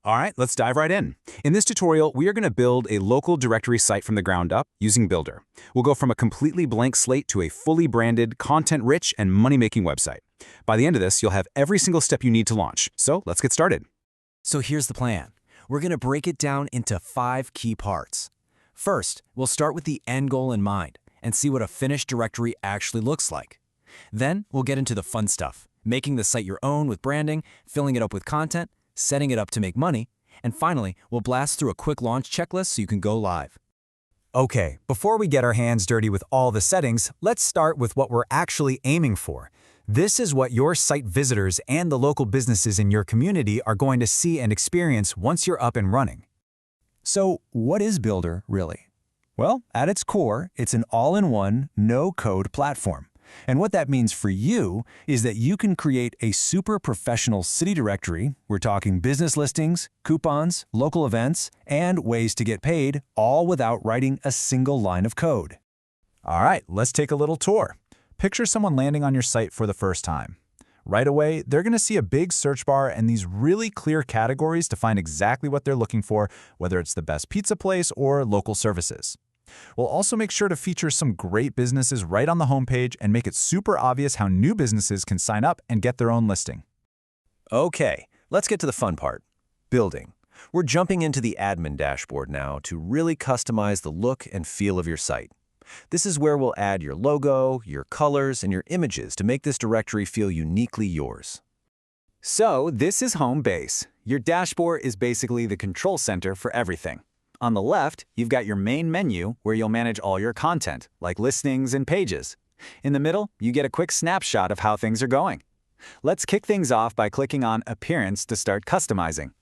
All right, let's dive right in. In this tutorial, we are going to build a local directory site from the ground up using Builder. We'll go from a completely blank slate to a fully branded, content-rich, and money-making website. By the end of this, you'll have every single step you need to launch. So let's get started. So here's the plan. We're going to break it down into 5 key parts. First, we'll start with the end goal in mind and see what a finished directory actually looks like. Then, we'll get into the fun stuff, making the site your own with branding, filling it up with content, setting it up to make money, and finally, we'll blast through a quick launch checklist so you can go live. Okay, before we get our hands dirty with all the settings, let's start with what we're actually aiming for. This is what your site visitors and the local businesses in your community are going to see and experience once you're up and running. So, what is Builder, really? Well, at its core, it's an all-in-one, no-code platform. And what that means for you is that you can create a super professional city directory, we're talking business listings, coupons, local events, and ways to get paid, all without writing a single line of code. All right, let's take a little tour. Picture someone landing on your site for the first time. Right away, they're going to see a big search bar and these really clear categories to find exactly what they're looking for, whether it's the best pizza place or local services. We'll also make sure to feature some great businesses right on the homepage and make it super obvious how new businesses can sign up and get their own listing. Okay, let's get to the fun part, building. We're jumping into the admin dashboard now to really customize the look and feel of your site. This is where we'll add your logo, your colors, and your images to make this directory feel uniquely yours. So this is home base. Your dashboard is basically the control center for everything. On the left, you've got your main menu where you'll manage all your content, like listings and pages. In the middle, you get a quick snapshot of how things are going. Let's kick things off by clicking on Appearance to start customizing.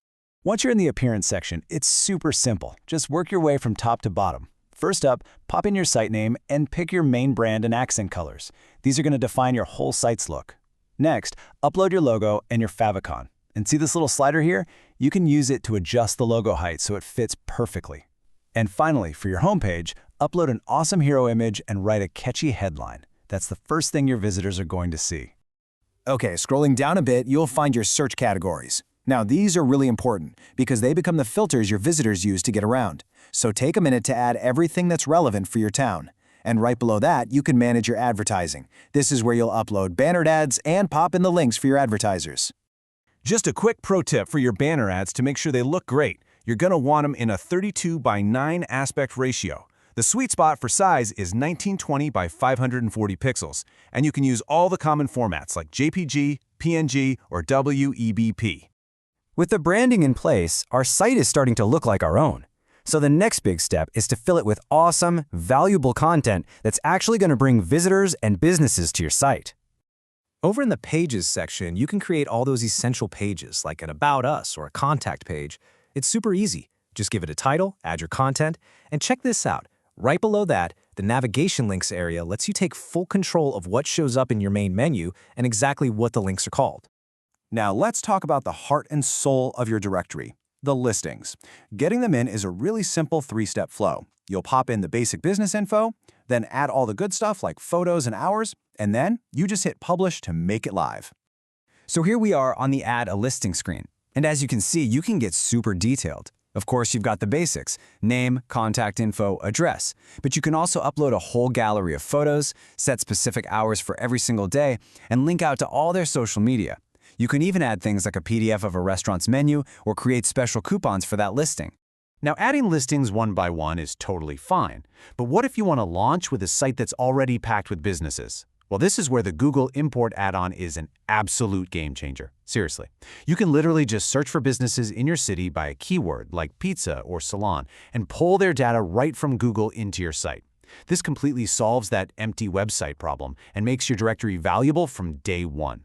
Once you're in the Appearance section, it's super simple. Just work your way from top to bottom. First up, pop in your site name and pick your main brand and accent colors. These are going to define your whole site's look. Next, upload your logo and your favicon. And see this little slider here? You can use it to adjust the logo height so it fits perfectly. And finally, for your homepage, upload an awesome hero image and write a catchy headline. That's the first thing your visitors are going to see. Okay, scrolling down a bit, you'll find your search categories. Now, these are really important because they become the filters your visitors use to get around. So take a minute to add everything that's relevant for your town. And right below that, you can manage your advertising. This is where you'll upload bannered ads and pop in the links for your advertisers. Just a quick pro tip for your banner ads to make sure they look great. You're going to want them in a 32:9 aspect ratio. The sweet spot for size is 1920 by 540 pixels, and you can use all the common formats like JPG, PNG, or WEBP. With the branding in place, our site is starting to look like our own. So the next big step is to fill it with awesome, valuable content that's actually going to bring visitors and businesses to your site. Over in the Pages section, you can create all those essential pages, like an About Us or a Contact page. It's super easy. Just give it a title, add your content, and check this out. Right below that, the Navigation Links area lets you take full control of what shows up in your main menu and exactly what the links are called. Now, let's talk about the heart and soul of your directory, the listings. Getting them in is a really simple 3-step flow. You'll pop in the basic business info, then add all the good stuff like photos and hours, and then you just hit publish to make it live. So here we are on the Add a Listing screen. And as you can see, you can get super detailed. Of course, you've got the basics, name, contact info, address. But you can also upload a whole gallery of photos, set specific hours for every single day, and link out to all their social media. You can even add things like a PDF of a restaurant's menu or create special coupons for that listing. Now, adding listings one by one is totally fine. But what if you want to launch with a site that's already packed with businesses? Well, this is where the Google Import add-on is an absolute game changer. Seriously. You can literally just search for businesses in your city by a keyword like pizza or salon and pull their data right from Google into your site. This completely solves that empty website problem and makes your directory valuable from day one.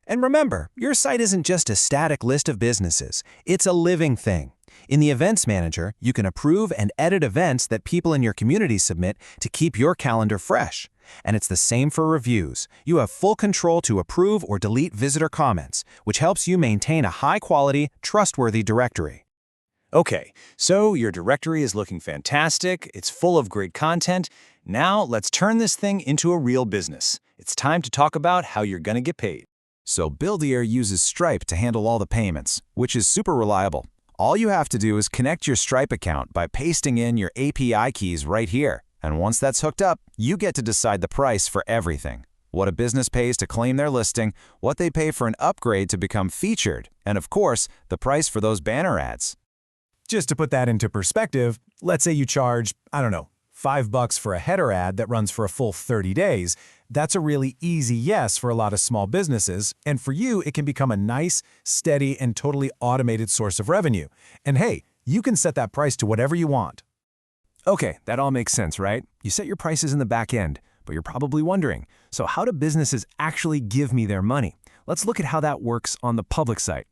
And remember, your site isn't just a static list of businesses. It's a living thing. In the Events Manager, you can approve and edit events that people in your community submit to keep your calendar fresh. And it's the same for reviews. You have full control to approve or delete visitor comments, which helps you maintain a high-quality, trustworthy directory. Okay, so your directory is looking fantastic, it's full of great content. Now let's turn this thing into a real business. It's time to talk about how you're going to get paid. So Builder uses Stripe to handle all the payments, which is super reliable. All you have to do is connect your Stripe account by pasting in your API keys right here. And once that's hooked up, you get to decide the price for everything. What a business pays to claim their listing, what they pay for an upgrade to become featured, and of course, the price for those banner ads. Just to put that into perspective, let's say you charge, I don't know, $5 for a header ad that runs for a full 30 days. That's a really easy yes for a lot of small businesses, and for you, it can become a nice, steady, and totally automated source of revenue. And hey, you can set that price to whatever you want. Okay, that all makes sense, right? You set your prices in the back end, but you're probably wondering, so how do businesses actually give me their money? Let's look at how that works on the public site.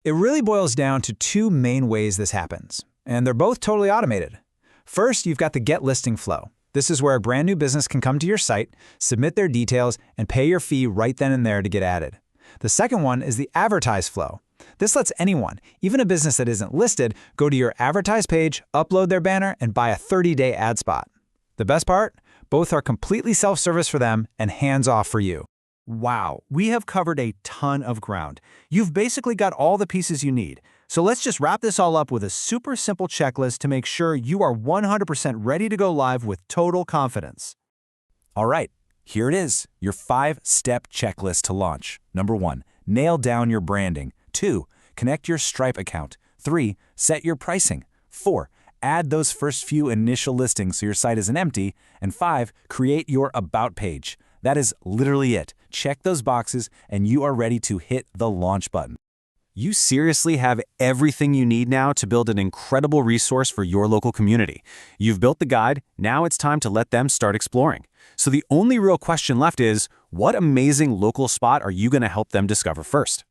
It really boils down to two main ways this happens, and they're both totally automated. First, you've got the Get Listing flow. This is where a brand new business can come to your site, submit their details, and pay your fee right then and there to get added. The second one is the Advertise flow. This lets anyone, even a business that isn't listed, go to your Advertise page, upload their banner, and buy a 30-day ad spot. The best part? Both are completely self-service for them and hands-off for you. Wow, we have covered a ton of ground. You've basically got all the pieces you need. So let's just wrap this all up with a super simple checklist to make sure you are 100% ready to go live with total confidence. All right, here it is, your 5-step checklist to launch. Number 1, nail down your branding. 2, connect your Stripe account. 3, set your pricing. 4, add those first few initial listings so your site isn't empty. And 5, create your About page. That is literally it. Check those boxes and you are ready to hit the launch button. You seriously have everything you need now to build an incredible resource for your local community. You've built the guide, now it's time to let them start exploring. So the only real question left is, what amazing local spot are you going to help them discover first?